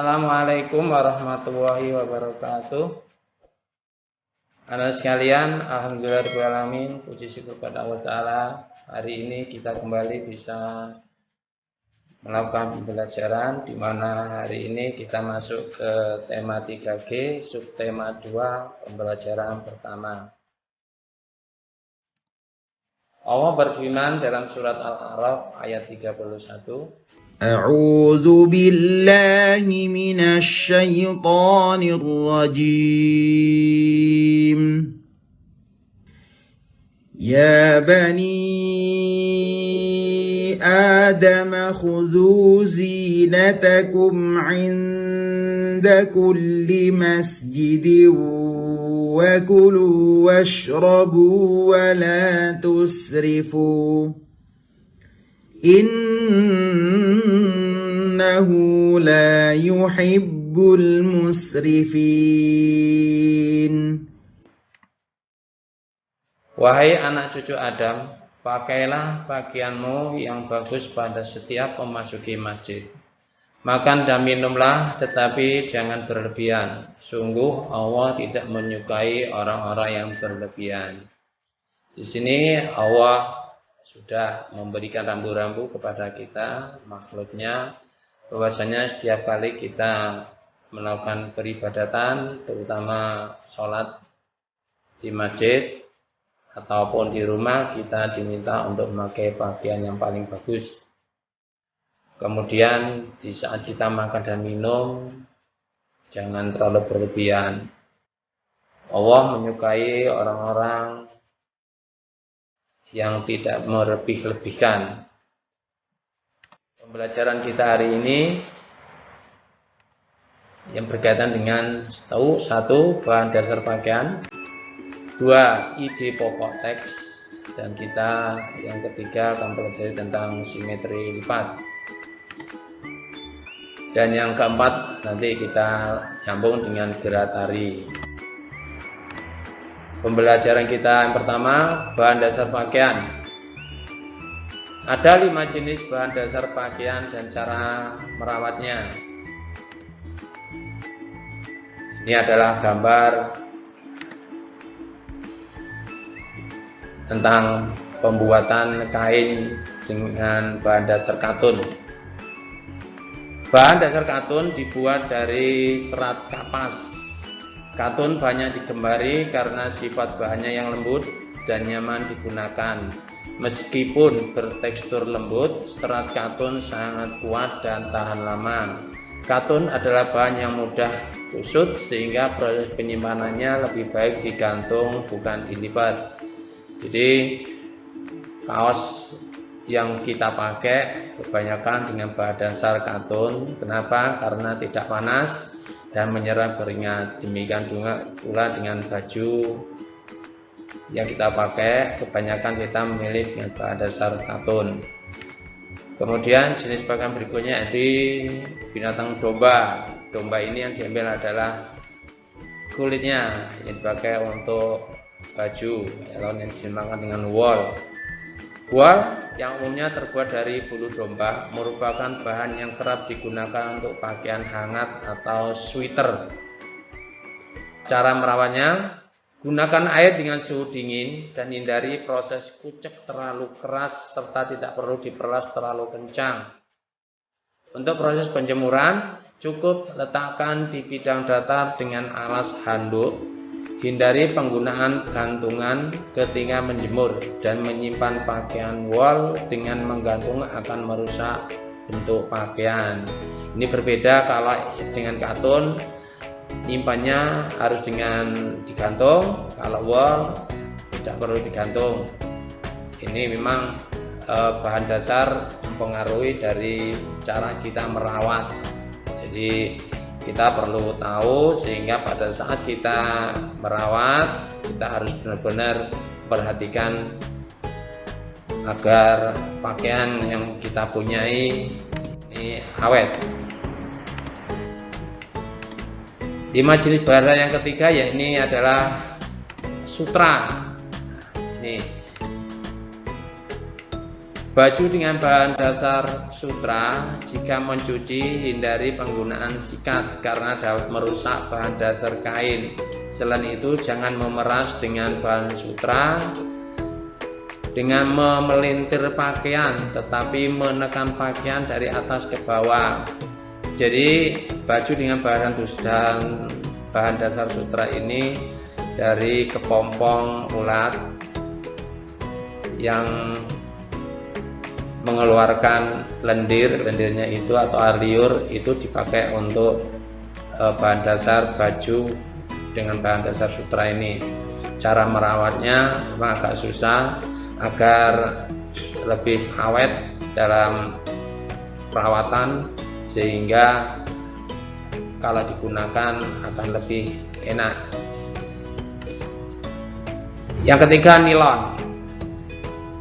Assalamualaikum warahmatullahi wabarakatuh. Anak sekalian, alhamdulillahirrahmanirrahim, puji syukur pada Allah Ta'ala. Hari ini kita kembali bisa melakukan pembelajaran, di mana hari ini kita masuk ke tema 3G, subtema 2, pembelajaran pertama. Allah berfirman dalam surat Al-A'raf ayat 31. أعوذ بالله من الشيطان الرجيم يا بني آدم خذوا زينتكم عند كل مسجد وكلوا واشربوا ولا تسرفوا إنه لا يحب المسرفين. Wahai anak cucu Adam, pakailah pakaianmu yang bagus pada setiap memasuki masjid. Makan dan minumlah, tetapi jangan berlebihan. Sungguh Allah tidak menyukai orang-orang yang berlebihan. Di sini Allah sudah memberikan rambu-rambu kepada kita, makhluknya, bahwasanya setiap kali kita melakukan peribadatan, terutama sholat di masjid ataupun di rumah, kita diminta untuk memakai pakaian yang paling bagus. Kemudian di saat kita makan dan minum, jangan terlalu berlebihan. Allah menyukai orang-orang yang tidak melebih-lebihkan. Pembelajaran kita hari ini yang berkaitan dengan satu, bahan dasar pakaian, 2, ide pokok teks, dan kita yang ketiga akan belajar tentang simetri lipat. Dan yang keempat nanti kita nyambung dengan gerak tari. Pembelajaran kita yang pertama, bahan dasar pakaian. Ada 5 jenis bahan dasar pakaian dan cara merawatnya. Ini adalah gambar tentang pembuatan kain dengan bahan dasar katun. Bahan dasar katun dibuat dari serat kapas. Katun banyak digemari karena sifat bahannya yang lembut dan nyaman digunakan. Meskipun bertekstur lembut, serat katun sangat kuat dan tahan lama. Katun adalah bahan yang mudah kusut sehingga proses penyimpanannya lebih baik digantung bukan dilipat. Jadi kaos yang kita pakai kebanyakan dengan bahan dasar katun. Kenapa? Karena tidak panas dan menyerap keringat. Demikian pula dengan baju yang kita pakai, kebanyakan kita memilih dengan bahan dasar katun. Kemudian jenis pakaian berikutnya di binatang domba. Domba ini yang diambil adalah kulitnya yang dipakai untuk baju, yang dinamakan dengan wool. Wool yang umumnya terbuat dari bulu domba merupakan bahan yang kerap digunakan untuk pakaian hangat atau sweater. Cara merawatnya, gunakan air dengan suhu dingin dan hindari proses kucek terlalu keras serta tidak perlu diperlas terlalu kencang. Untuk proses penjemuran, cukup letakkan di bidang datar dengan alas handuk. Hindari penggunaan gantungan ketika menjemur dan menyimpan pakaian wool dengan menggantung akan merusak bentuk pakaian. Ini berbeda kalau dengan katun, nyimpannya harus dengan digantung. Kalau wool tidak perlu digantung. Ini memang bahan dasar mempengaruhi dari cara kita merawat. Jadi kita perlu tahu sehingga pada saat kita merawat, kita harus benar-benar perhatikan agar pakaian yang kita punyai ini awet. 5 jenis bahan yang ketiga ya ini adalah sutra. Ini Baju dengan bahan dasar sutra, jika mencuci hindari penggunaan sikat karena dapat merusak bahan dasar kain. Selain itu, jangan memeras dengan bahan sutra dengan memelintir pakaian, tetapi menekan pakaian dari atas ke bawah. Jadi baju dengan bahan dasar sutra ini dari kepompong ulat yang mengeluarkan lendirnya itu atau air liur, itu dipakai untuk bahan dasar baju dengan bahan dasar sutra ini. Cara merawatnya memang agak susah agar lebih awet dalam perawatan, sehingga kalau digunakan akan lebih enak. Yang ketiga, nilon.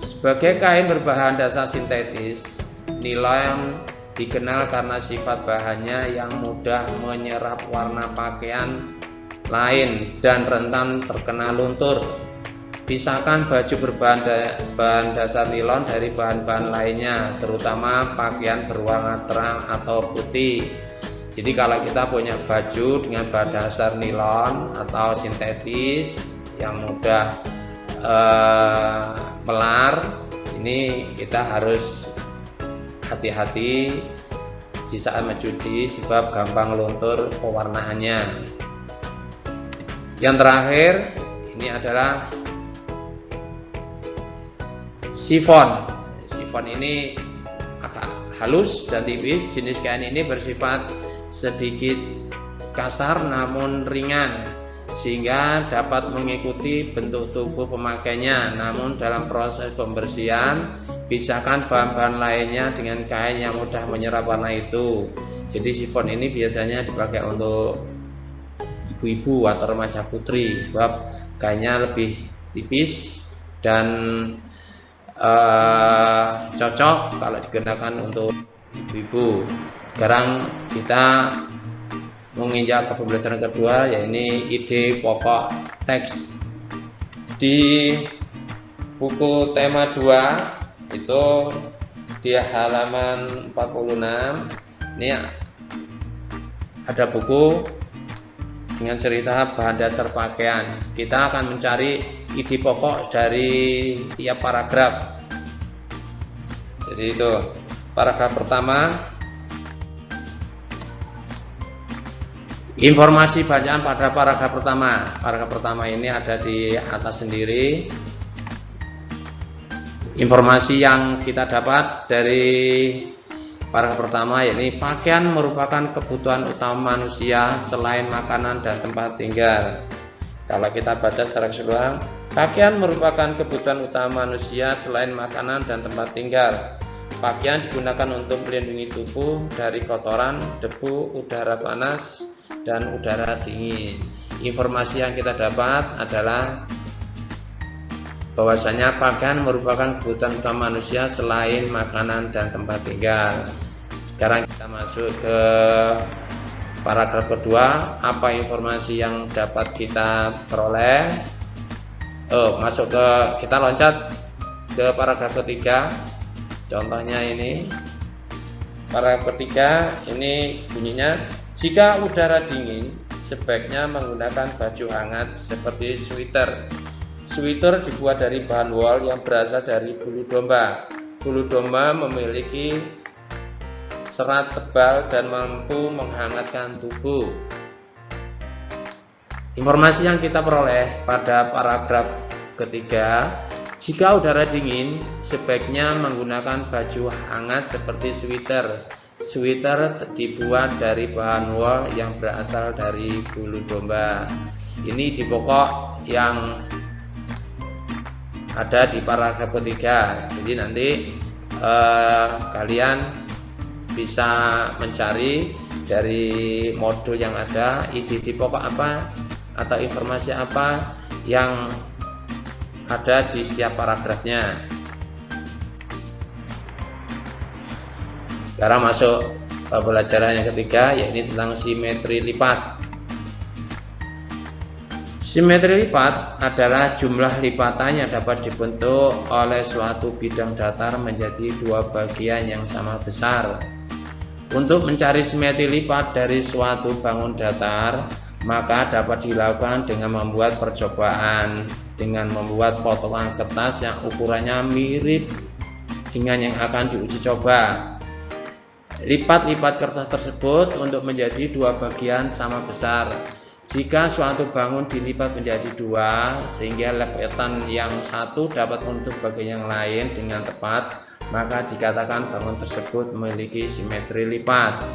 Sebagai kain berbahan dasar sintetis, nilon dikenal karena sifat bahannya yang mudah menyerap warna pakaian lain dan rentan terkena luntur. Pisahkan baju berbahan dasar nilon dari bahan-bahan lainnya, terutama pakaian berwarna terang atau putih. Jadi kalau kita punya baju dengan bahan dasar nilon atau sintetis yang mudah melar, ini kita harus hati-hati di saat mencuci sebab gampang luntur pewarnaannya. Yang terakhir ini adalah chiffon. Chiffon ini agak halus dan tipis. Jenis kain ini bersifat sedikit kasar namun ringan, sehingga dapat mengikuti bentuk tubuh pemakainya. Namun dalam proses pembersihan, pisahkan bahan-bahan lainnya dengan kain yang mudah menyerap warna itu. Jadi chiffon ini biasanya dipakai untuk ibu-ibu atau remaja putri sebab kainnya lebih tipis dan cocok kalau digunakan untuk ibu-ibu. Sekarang kita menginjak ke pembelajaran kedua, yaitu ide pokok teks. Di buku tema 2 itu di halaman 46 ini ada buku dengan cerita bahan dasar pakaian. Kita akan mencari ide pokok dari tiap paragraf. Jadi itu paragraf pertama, informasi bacaan pada paragraf pertama. Paragraf pertama ini ada di atas sendiri. Informasi yang kita dapat dari paragraf pertama, yakni pakaian merupakan kebutuhan utama manusia selain makanan dan tempat tinggal. Kalau kita baca secara keseluruhan, pakaian merupakan kebutuhan utama manusia selain makanan dan tempat tinggal. Pakaian digunakan untuk melindungi tubuh dari kotoran, debu, udara panas, dan udara dingin. Informasi yang kita dapat adalah bahwasanya pakaian merupakan kebutuhan utama manusia selain makanan dan tempat tinggal. Sekarang kita masuk ke paragraf kedua. Apa informasi yang dapat kita peroleh? Kita loncat ke paragraf ketiga. Contohnya ini paragraf ketiga, ini bunyinya, jika udara dingin sebaiknya menggunakan baju hangat seperti sweater. Sweater dibuat dari bahan wol yang berasal dari bulu domba. Bulu domba memiliki serat tebal dan mampu menghangatkan tubuh. Informasi yang kita peroleh pada paragraf ketiga, jika udara dingin sebaiknya menggunakan baju hangat seperti sweater. Sweater dibuat dari bahan wol yang berasal dari bulu domba. Ini di pokok yang ada di paragraf ketiga. Jadi nanti kalian bisa mencari dari modul yang ada, ide di pokok apa atau informasi apa yang ada di setiap paragrafnya. Sekarang masuk pembelajaran yang ketiga, yaitu tentang simetri lipat. Simetri lipat adalah jumlah lipatan yang dapat dibentuk oleh suatu bidang datar menjadi dua bagian yang sama besar. Untuk mencari simetri lipat dari suatu bangun datar, maka dapat dilakukan dengan membuat percobaan dengan membuat potongan kertas yang ukurannya mirip dengan yang akan diuji coba. Lipat-lipat kertas tersebut untuk menjadi dua bagian sama besar. Jika suatu bangun dilipat menjadi dua sehingga lipatan yang satu dapat menutup bagian yang lain dengan tepat, maka dikatakan bangun tersebut memiliki simetri lipat.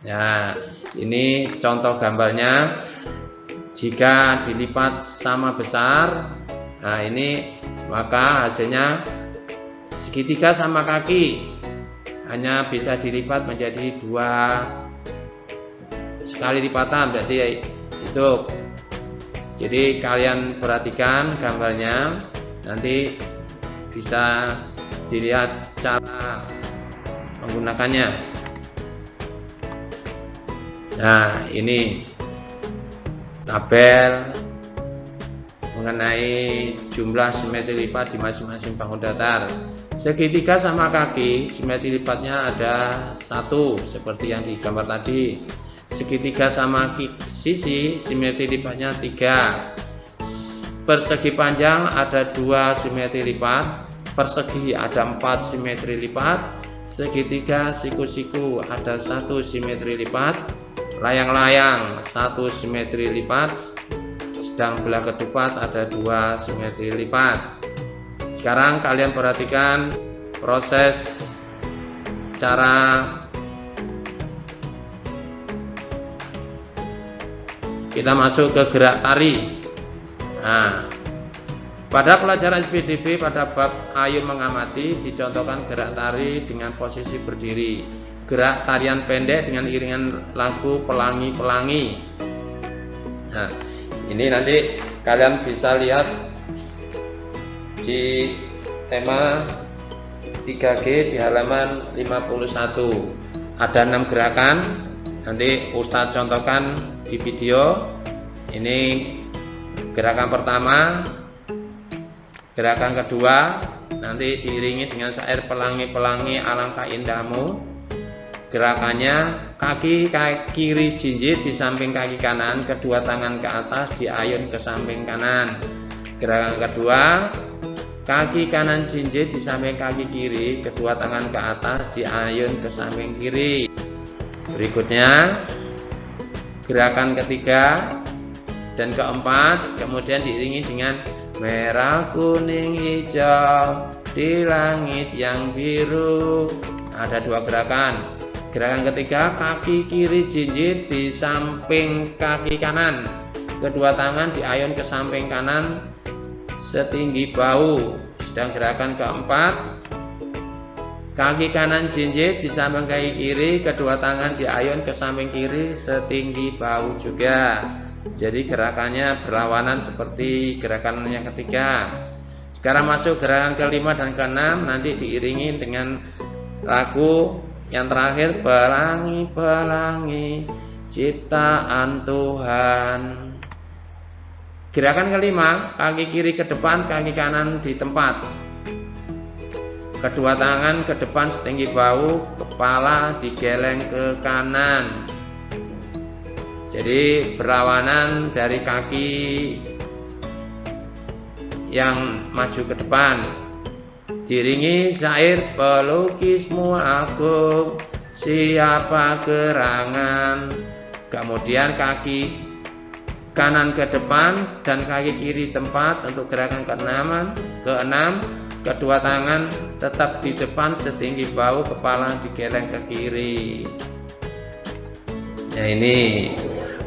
Nah, ini contoh gambarnya. Jika dilipat sama besar, nah ini maka hasilnya segitiga sama kaki hanya bisa dilipat menjadi dua sekali lipatan, berarti itu. Jadi kalian perhatikan gambarnya, nanti bisa dilihat cara menggunakannya. Nah, ini tabel mengenai jumlah simetri lipat di masing-masing bangun datar. Segitiga sama kaki, simetri lipatnya ada 1 seperti yang digambar tadi. Segitiga sama sisi, simetri lipatnya 3. Persegi panjang ada 2 simetri lipat. Persegi ada 4 simetri lipat. Segitiga siku-siku ada 1 simetri lipat. Layang-layang 1 simetri lipat. Sedang belah ketupat ada 2 simetri lipat. Sekarang kalian perhatikan proses cara kita masuk ke gerak tari. Nah, pada pelajaran SPDB pada bab Ayo Mengamati dicontohkan gerak tari dengan posisi berdiri, gerak tarian pendek dengan iringan lagu Pelangi-Pelangi. Nah, ini nanti kalian bisa lihat di tema 3G di halaman 51. Ada 6 gerakan, nanti Ustadz contohkan di video. Ini gerakan pertama, gerakan kedua nanti diiringi dengan syair Pelangi-Pelangi alangkah indahmu. Gerakannya kaki kiri jinjit di samping kaki kanan, kedua tangan ke atas diayun ke samping kanan. Gerakan kedua, kaki kanan jinjit di samping kaki kiri, kedua tangan ke atas diayun ke samping kiri. Berikutnya gerakan ketiga dan keempat kemudian diiringi dengan merah kuning hijau di langit yang biru. Ada 2 gerakan. Gerakan ketiga, kaki kiri jinjit di samping kaki kanan, kedua tangan diayun ke samping kanan setinggi bahu. Sedang gerakan keempat, kaki kanan jinjit di samping kaki kiri, kedua tangan diayun ke samping kiri setinggi bahu juga. Jadi gerakannya berlawanan seperti gerakan yang ketiga. Sekarang masuk gerakan kelima dan keenam, nanti diiringi dengan lagu yang terakhir, Pelangi-Pelangi ciptaan Tuhan. Gerakan kelima, kaki kiri ke depan, kaki kanan di tempat, kedua tangan ke depan setinggi bahu, kepala digeleng ke kanan. Jadi berlawanan dari kaki yang maju ke depan. Diiringi syair pelukismu agung, siapa gerangan. Kemudian kaki kanan ke depan dan kaki kiri tempat untuk gerakan keenam. Kedua tangan tetap di depan setinggi bahu, kepala digeleng ke kiri. Nah, ini.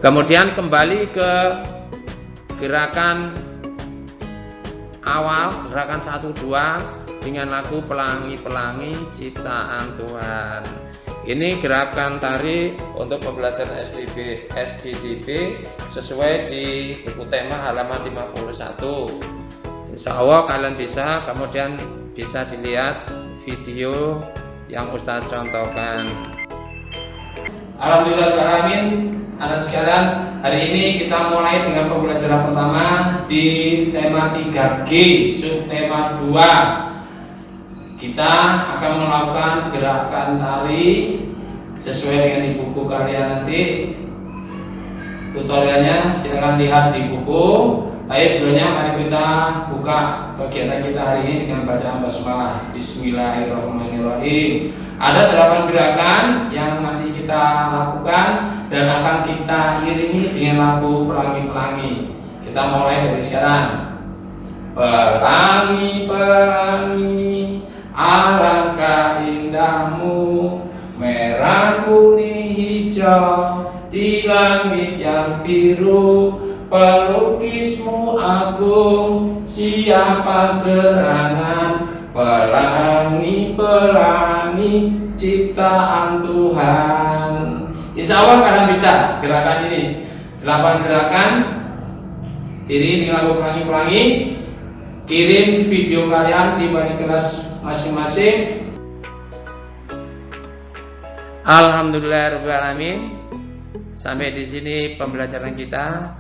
Kemudian kembali ke gerakan awal, gerakan 1-2 dengan lagu Pelangi-Pelangi ciptaan Tuhan. Ini gerakan tari untuk pembelajaran SPDB sesuai di buku tema halaman 51. Insya Allah kalian bisa, kemudian bisa dilihat video yang Ustadz contohkan. Alhamdulillah, Anak sekalian, hari ini kita mulai dengan pembelajaran pertama di tema 3G, subtema 2. Kita akan melakukan gerakan tari sesuai dengan di buku kalian nanti. Tutorialnya silahkan lihat di buku. Tapi sebelumnya mari kita buka kegiatan kita hari ini dengan bacaan basmalah. Bismillahirrahmanirrahim. Ada 8 gerakan yang nanti kita lakukan dan akan kita iringi dengan lagu Pelangi-Pelangi. Kita mulai dari sekarang. Pelangi-pelangi, alangkah indahmu, merah kuning hijau di langit yang biru. Pelukismu agung, siapa gerangan? Pelangi-pelangi, ciptaan Tuhan. Insya Allah kalian bisa gerakan ini. 8 gerakan diri dengan lagu Pelangi-Pelangi. Kirim video kalian di balik kelas masing-masing. Alhamdulillahirrahmanirrahim. Sampai di sini pembelajaran kita.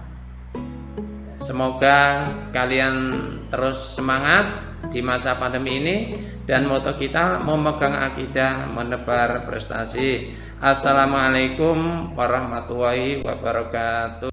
Semoga kalian terus semangat di masa pandemi ini, dan moto kita memegang akidah, menebar prestasi. Assalamualaikum warahmatullahi wabarakatuh.